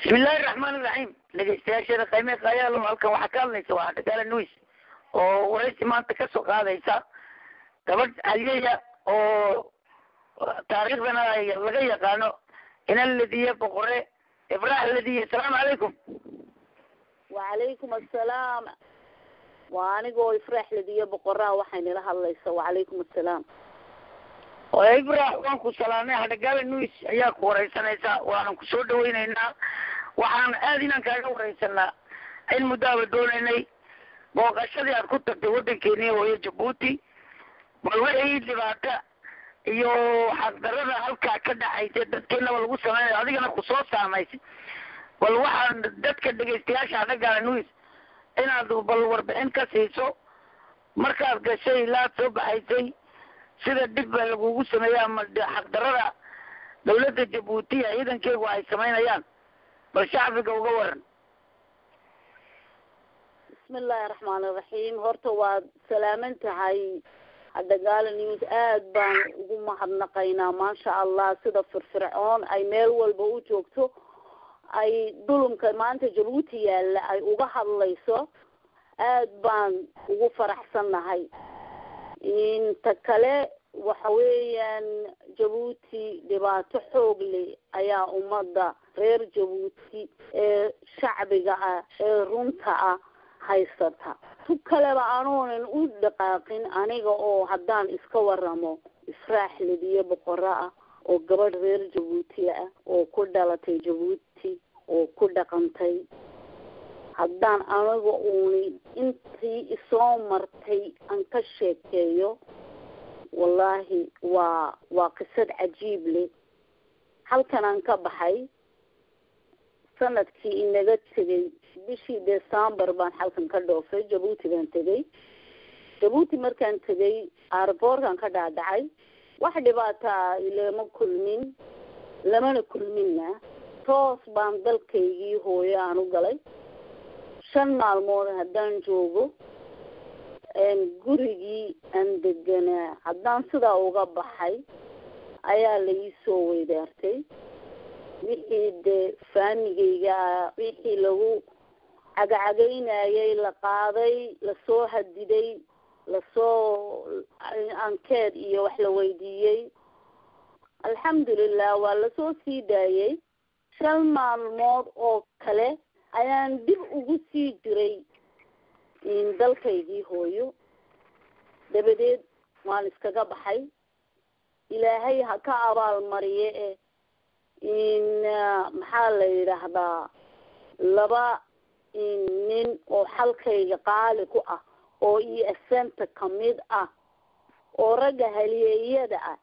بسم الله الرحمن الرحيم dhegeystayaasha qiimaha qayaalo halkan waxa ka hadlaysa waa dagaal news oo waraysi maanta ka soo qaadaysa gabadh aliya oo taariikhdana laga yaqaano in alladii boqore ibrah alladii salaam alaykum wa alaykum assalam wa anigo ifrah alladii boqora waxayna la hadlaysa wa alaykum assalam oo ibrah waan ku salaamay dagaal news ayaa ku waraysanaysa waan ku soo dhaweynaynaa waxaan aad inaan kaaga waraysanaa in muddo doonaynay booqashadii aad ku tagtay waddankeena oo Djibouti bal wixii dhibaato iyo xaqdarada halka ka dhacaysay dadkeena lagu sameeyay adigana ku soo saameysay bal waxaan dadka dhageystayaasha dagaal news inaad bal warbixin ka siiso markaad gashay la soo baxaysay sida dib lagu sameeyay ama xaqdarada dawladda Djibouti ciidankeedu ay sameeyaan والشعب جوجورن. بسم الله الرحمن الرحيم. هرتو وسلامنت هاي الدجال نيوز آد بان وما حنقينا ما شاء الله سيدا فرعون أي ميل والبوت وقتو أي دولم كمان تجلوتي يلا أي وجه الله يسوع آد بان وفرح سنة هاي إن تكله وحويا جبوتي دبات حوغلي أيا أمضى غير جبوتي شعبي رنتا هايستها تكله بعنون نقول دقائقين أنيجا أو هدان إسكور رمو إفراح لدي بقراء أو قبل غير جبوتي أو كل دلتي جبوتي أو كل دقنتي هدان أنيجا أوني إنتي إسلام مرتي أنكشيكيو والله وقصة عجيب لي هل كان انكبحي سنة كي إن جت تجي بشي ديسمبر بان هل كان كدوفة جبوتي بان تجي جبوتي مركان تجي أربور كان كدا دعي واحد باتا إلى ما كل من لما نكل منا توس بان دل كيجي هو يانو قلي شن المور هدان جوجو gurigii aan deganaa haddaan sidaa uga baxay ayaa la ii soo weydaartay wixii dee faamigayga wixii lagu cagacagaynayay la qaaday lasoo hadiday lasoo ankeed iyo wax la weydiiyey alxamdulilah waa lasoo sii daayay 5 maalmood oo kale ayaan dib ugu sii jiray in dalkaygii hooyo dabadeed waan iskaga baxay ilaahay ha ka abaal mariye in maxaa la yiraahdaa laba nin oo halkayga qaali ku ah oo asanta kamid ah oo ragga haliyeyada ah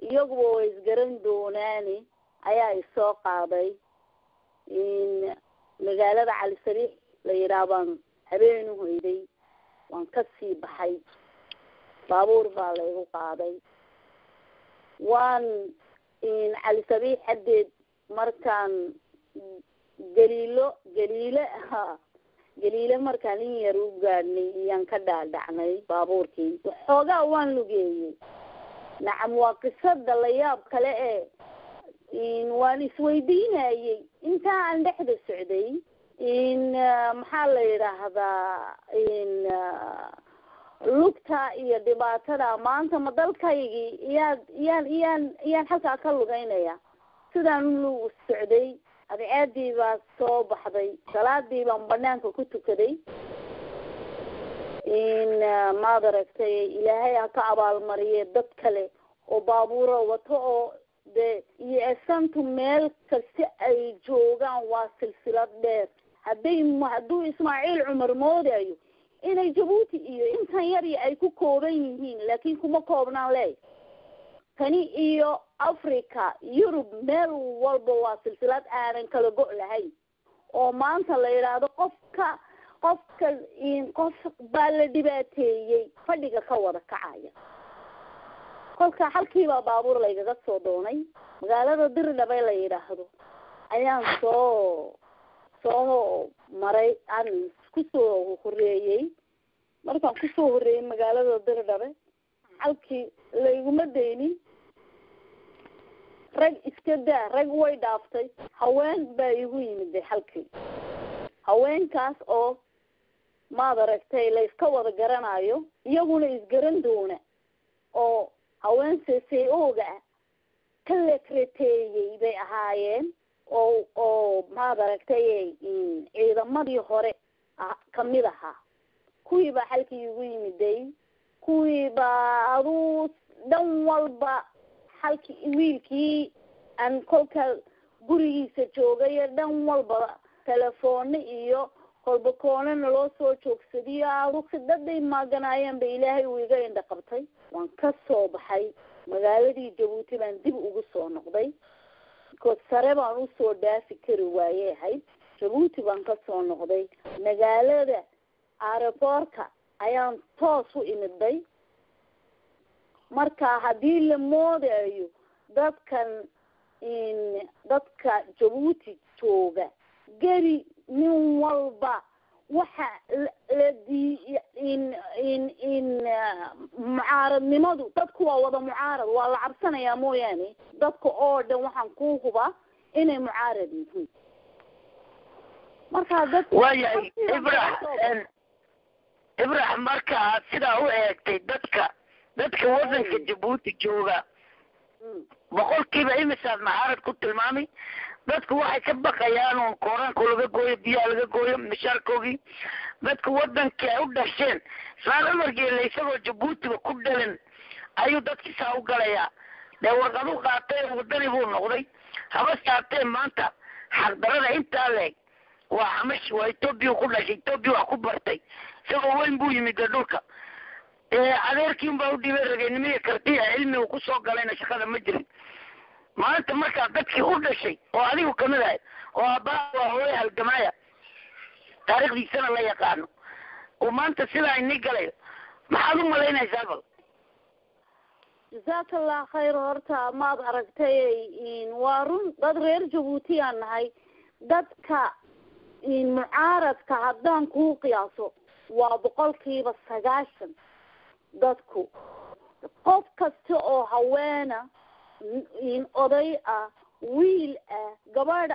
iyagu way isgaran doonaani ayaa isoo qaaday in magaalada Cali Sariix la yiraahdo habeenu hoyday waan ka sii baxay baabuur baa la igu qaaday waan in Cali Sariix hadeed markaan galiile markaan in yar u gaadhnay iyaan ka dhaadhacnay baabuurkii waxoogaa waan lugeeyey nacam waa qisada la yaab kale in waan isweydiinayay intaa aan dhexda socday in maxaa la yiraahdaa in lugta iyo dhibaatada maanta ma dalkaygii iyaan halkaa ka lugeynaya sidaan u socday adeecadii baa soo baxday salaadii baan banaanka ku tukaday in maad aragtay ilaahay ha ka abaalmariye dad kale oo baabuuro wato oo de iyo santu meel kasta ay joogaan waa silsilad dheer hadduu Ismaaciil Cumar moodayo inay Djibouti iyo intan yar ay ku kooban yihiin laakiin kuma koobnaan leey tani iyo Afrika Yurub meel walba waa silsilad aanan kala go' lahayn oo maanta la yiraahdo qofka in qof baa la dhibaateeyay fadhiga ka wada kacaya qolka halkiiba baabuur la iga soo doonay magaalada Dirdhabe la yiraahdo ayaan soo maray aan ku soo horeeyay markaan ku soo horeeyay magaalada Dirdhabe halkii la iguma deynin rag iska daa rag way dhaaftay haween baa igu yimid halkii haweenkaas oo maad aragtay la iska wada garanayo iyaguna isgaran doona oo haween CCO-ga kala kreteeyay bay ahaayeen oo maad aragtay ciidamadii hore kamid ahaa kuwii baa halkii igu yimiday kuwii baa adu dhan walba halkii wiilkii aan kolka gurigiisa joogay dhan walba telefoon iyo kolba koonana loo soo joogsadiyo adu sidaday maaganaayeen bay ilaahay uu iga indha qabtay waan ka soo baxay magaaladii Jabuuti baan dib ugu soo noqday sare baan u soo dhaafi kari waayay Jabuuti baan ka soo noqday magaalada aeroportka ayaan toos u imiday marka hadii la moodayo dadka Jabuuti jooga gari nin walba waxa la mucaaradnimadu dadku waa wada mucaarad waa la cabsanayaa mooyaane dadka oo dhan waxaan ku hubaa inay mucaarad yihiin marka dadku waayahay Ibrahim marka sida u eegtay dadka wadanka Jabuuti jooga boqolkiiba imisaad mucaarad ku tilmaamay dadku waxay ka baqayaan oo koranka laga gooyo biyaha laga gooyo mishaarkoogii dadku wadanka u dhasheen isla markii isagoo Jabuuti ku dhalan ayuu dadkii saa u galaya warqadu qaatay wadani buu noqday haba saatee maanta xaqdarada intaa leeg waa xamash waa Itoobiya ku dhashay Itoobiya wax ku bartay isagoo weyn buu yimid dhulka adeerkiin baa u dhibay rageynimada kartiya cilmiga ku soo galayna shaqada ma jirin maanta markaa dadkii u dhashay oo adigu kamid ahay oo aabbaha waa hooyo halgamaya taariikhdiisana la yaqaano oo maanta sidaa ini galayo maxaad u malaynaysaa bal جزاك الله خير horta maad aragtay waa run dad reer Jabuuti aan nahay dadka mucaaradka haddaan ku qiyaaso waa 90% dadku qof kasta oo haweena oday wiil gabadh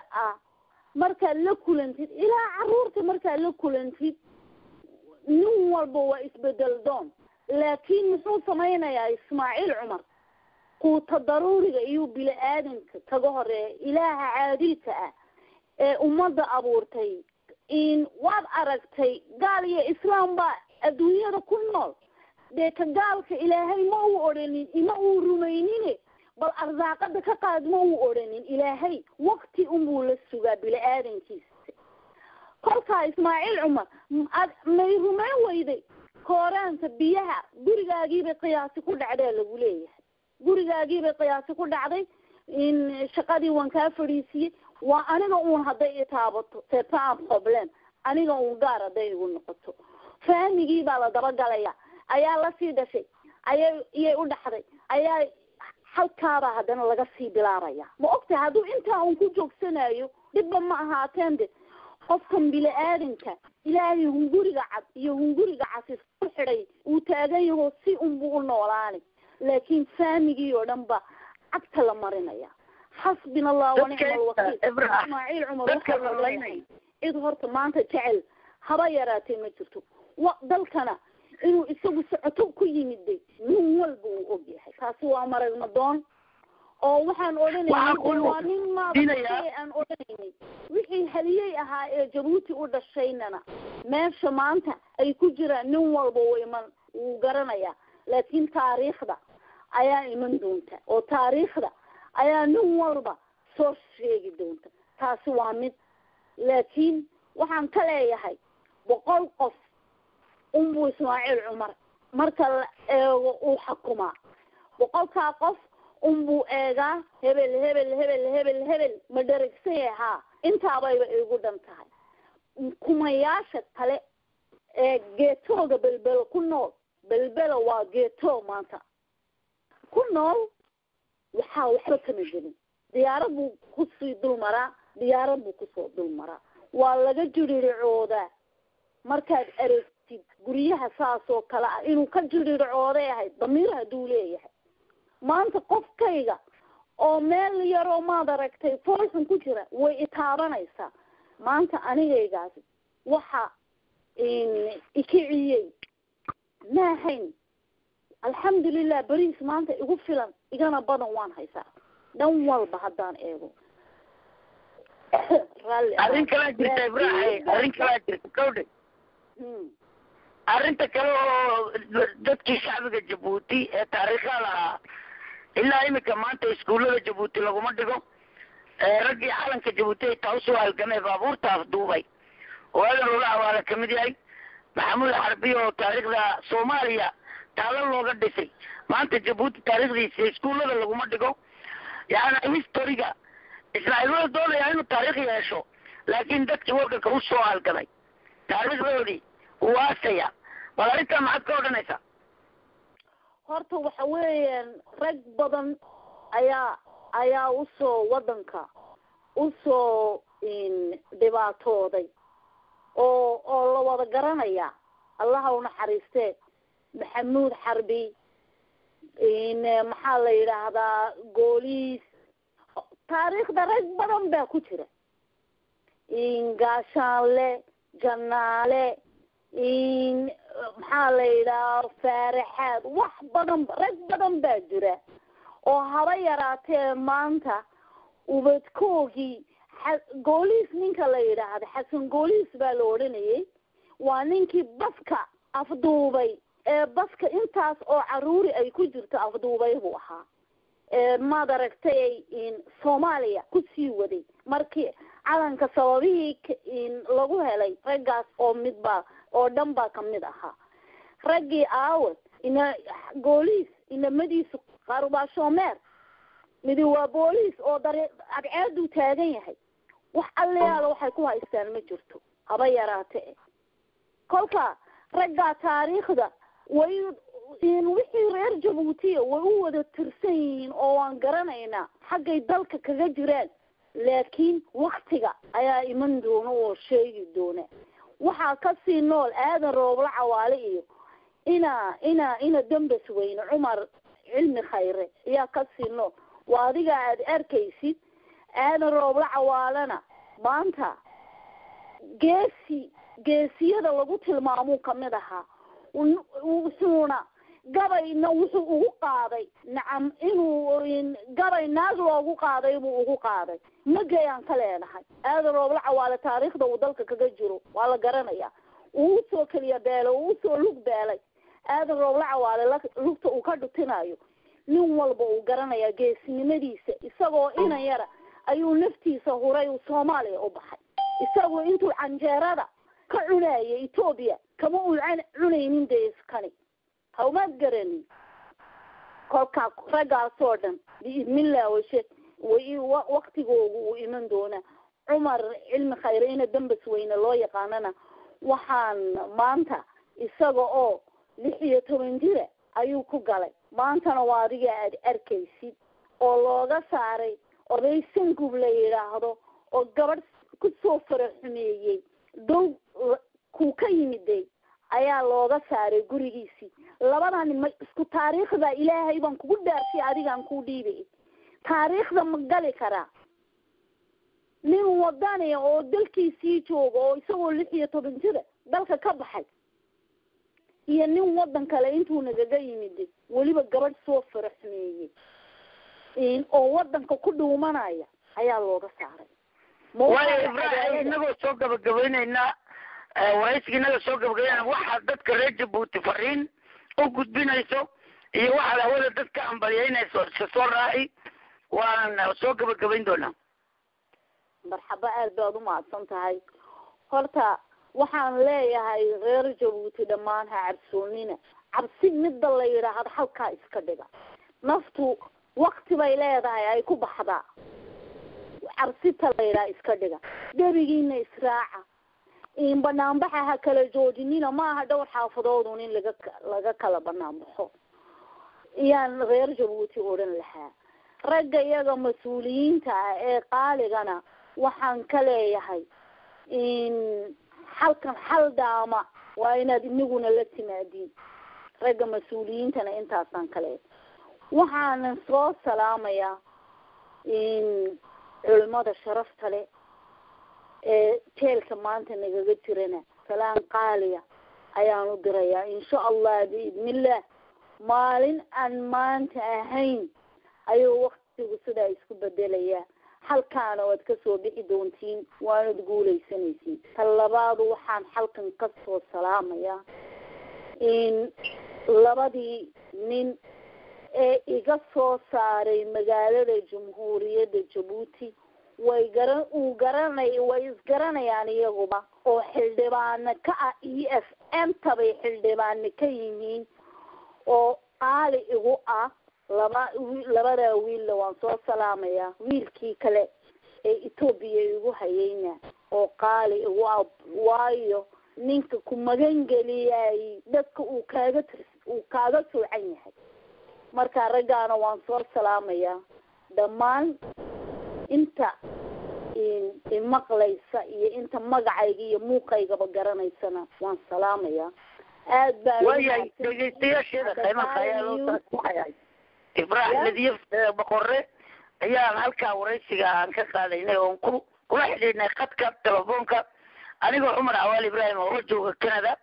marka la kulantid ilaa caruurta marka la kulantid nin walba waa isbedel doon laakiin muxuu samaynayaa Ismaaciil Cumar quuta daruuriga iyo bilaadanka kaga horeeya ilaaha caadilka ee umada abuurtay waad aragtay gaal iyo islaam baa adduunyada ku nool ka gaalka ilaahay ma uu odhanin ima uu rumaynine bal arsaaqada ka qaad ma uu odhanin ilaahay waqti unbuu la sugaa bilaadankiisa kolka Ismaaciil Cumar may rumayn weyday koraanta biyaha gurigaagiiba qiyaasi ku dhacday lagu leeyahay gurigaagiiba qiyaasi ku dhacday shaqadii waan ka fariisiyay waa aniga uun haday itaabato c'est pas un problème aniga uun gaar haday igu noqoto faamigii baa la daba galaya ayaa la sii dhashay ayay u dhaxday ayaa halkaaba haddana laga sii bilaabaya ma ogtahay hadduu intaa uun ku joogsanayo dhibba ma ahaateen de qofkan bilaadanka ilaahay hunguriga cad iyo hunguriga casis ku xidhay uu taagan yaho si unbuu u noolaanay laakiin faamigii oo dhan ba cagta la marinaya xasbina allah wa ni'mal wakiil Ismaaciil Cumar waxa la leeyahay cid horta maanta jecel haba yaraatay ma jirto dalkana inuu isagu socoto ku yimid nin walba uu og yahay taasi waa maragma doon oo waxaan odhanaynaa waa nin ma aan odhanaynay wixii haliyay ahaa ee Jabuuti u dhashaynana meesha maanta ay ku jiraan nin walba uu garanaya laakiin taariikhda ayaa iman doonta oo taariikhda ayaa nin walba soo sheegi doonta taasi waa mid laakiin waxaan ka leeyahay 100 qof unbuu Ismaaciil Cumar marka la eego uu xukumaa 100 qof unbuu eegaa hebel ma dheregsan yahaa intaabayba igu dhan tahay kumayaasha kale ee geetooga belbelo ku nool belbelo waa geetoo maanta ku nool waxba kama jirin diyaarad buu kusii dul maraa diyaarad buu kusoo dul maraa waa laga jiriricoodaa markaad aragtid guryaha saas oo kale inuu ka jiriricooday ahayd damiir hadduu leeyahay maanta qofkayga oo meel yaroo maad aragtay foolxun ku jira way itaabanaysaa maanta anigaygaas waxa ikiciyey maahayn alxamdulilah beriis maanta igu filan igana badan waan haysaa dhan walba haddaan eego arrin kalaa jirta ibrahim arrin kalaa jirta kawdhe arrinta kale oo dadkii shacbiga jabuuti ee taariikha lahaa ilaa imika maanta iskuullada jabuuti laguma dhigo raggii calanka jabuuti ay taa usoo halgamay baabuurta afduubay oo aadan looga awaala kamid yahay maxamuud xarbi oo taariikhda soomaaliya taalo looga dhisay maanta jabuuti taariikhdiisa iskuullada laguma dhigo yani historiga israa'iilada doonaya inuu taariikh yeesho laakiin dadkii wadanka usoo halgamay taariikhdoodii uwaasaya bal arrintaa maxaad ka odhanaysaa horta waxa weeyaan rag badan ayaa usoo wadanka usoo dhibaatooday oo la wada garanaya allaha unaxariistee maxamuud xarbi maxaa la yidhaahdaa gooliis taariikhda rag badan baa ku jira gaashaanle janaale maxaa la yidhaha faaraxaad wax badan rag badan baa jira oo haba yaraatee maanta ubadkoogii gooliis ninka la yidhaahda xasan gooliis baa la odhanayay waa ninkii baska afduubay ee baska intaas oo caruuri ay ku jirto afduubay buu ahaa maad aragtay soomaaliya kusii waday markii calanka sababihii lagu helay raggaas oo midbaa oo dhan baa kamid ahaa raggii aawad gooliis inamadiisu qarubaashoomeer midi waa booliis oo cadceeduu taagan yahay wax allayaala waxay ku haystaan ma jirto haba yaraate kolka raggaa taariikhda way wixii reer jabuutiya way u wada tirsan yihiin oo waan garanaynaa xaggay dalka kaga jiraan laakiin waktiga ayaa iman doona oo sheegi doona waxaa kasii nool aadan roobla cawaale iyo ina dambas weyne cumar cilmi khayre ayaa kasii nool waa adiga aad arkaysid aadan roobla cawaalena maanta geesiyada lagu tilmaamuu kamid ahaa wuxuuna gabayna wuxuu ugu qaaday nacam inuu gabay naag loogu qaaday buu ugu qaaday magayaan ka leenahay aadan roobla cawaale taariikhda uu dalka kaga jiro waa la garanaya uu usoo keliya beelay uu usoo lug beelay aadan roobla cawaale lugta uu ka dhutinayo nin walba uu garanaya geesinimadiisa isagoo inan yara ayuu naftiisa huray uu soomaaliya u baxay isagoo intuu canjeerada ka cunaya etoobiya kama uu cunaynin deeskani hawmaad garanin kolkaa raggaasoo dhan biidnillah waktigoogu uu iman doona cumar cilmi khayre ina dambas weyne loo yaqaanana waxaan maanta isaga oo 16 jira ayuu ku galay maantana waa adiga aad arkaysid oo looga saaray oday sangub la yidhaahdo oo gabadh kusoo faraxumeeyey dow kuu ka yimiday ayaa looga saaray gurigiisii labadani ma isku taariikhda ilaahay baan kugu dhaartay adigaan kuu dhiibay taariikhda ma gali karaa nin wadani oo dalkiisii jooga oo isagoo 16 jira dalka ka baxay iyo nin wadan kale intuu nagaga yimid waliba gabadh soo faraxmeeyay oo wadanka ku dhuumanaya ayaa looga saaray way Ibrahim inagoo soo gabagabeynayna waraysiga inaga soo gabagabeynayna waxa dadka reer Jabuuti fariin u gudbinayso iyo waxa hawada dadka ambalyeynayso soo raaci waan soo gabagabeyn doonaa marxaba aad baad u mahadsan tahay horta waxaan leeyahay reer Jabuuti dhamaan ha cabsoonina cabsi midda la yiraahdo halka iska dhiga naftu waqti bay leedahay ay ku baxdaa cabsita la yiraahdo iska dhiga dabigiina israaca in banaanbaxa ha kala joojinina maaha dhowr xaafadood in laga kala banaanbaxo iyaan reer Jabuuti oran lahaa ragga iyaga mas'uuliyiinta ee qaaligana waxaan ka leeyahay in halkan hal daama waa inaad inaguna la timaadiin ragga mas'uuliyiintana intaasaan kale waxaan soo salaamayaa culimada sharafta leh ee teelka maanta nagaga jirana salaan qaaliya ayaan u dirayaa insha allah biidnillah maalin aan maanta ahayn ayuu waqtigu sidaa isku bedelayaa halkaana waad kasoo bixi doontiin waanad guuleysanaysiin tan labaadu waxaan halkan kasoo salaamayaa labadii nin ee iga soo saaray magaalada jamhuuriyadda Jabuuti way isgaranayaan iyaguba oo xildhibaano ka ah EFM tabay xildhibaano ka yihiin oo qaali igu ah labada wiil waan soo salaamayaa wiilkii kale ee Ethiopia igu hayayna oo qaali igu ah waayo ninka ku magan galiyay dadka uu kaaga soocan yahay marka ragaana waan soo salaamayaa dhammaan inta maqlaysa iyo inta magacayga iyo muuqaygaba garanaysana waan salaamayaa aad baan waayay dhegeystayaasheeda qiimaha ayaa Ibrahim Nadiif Boqorre ayaan halkaa waraysiga aan ka qaadaynay oo kula xidhiidhnay khadka telefoonka anigoo Cumar Awaal Ibrahim oo jooga Canada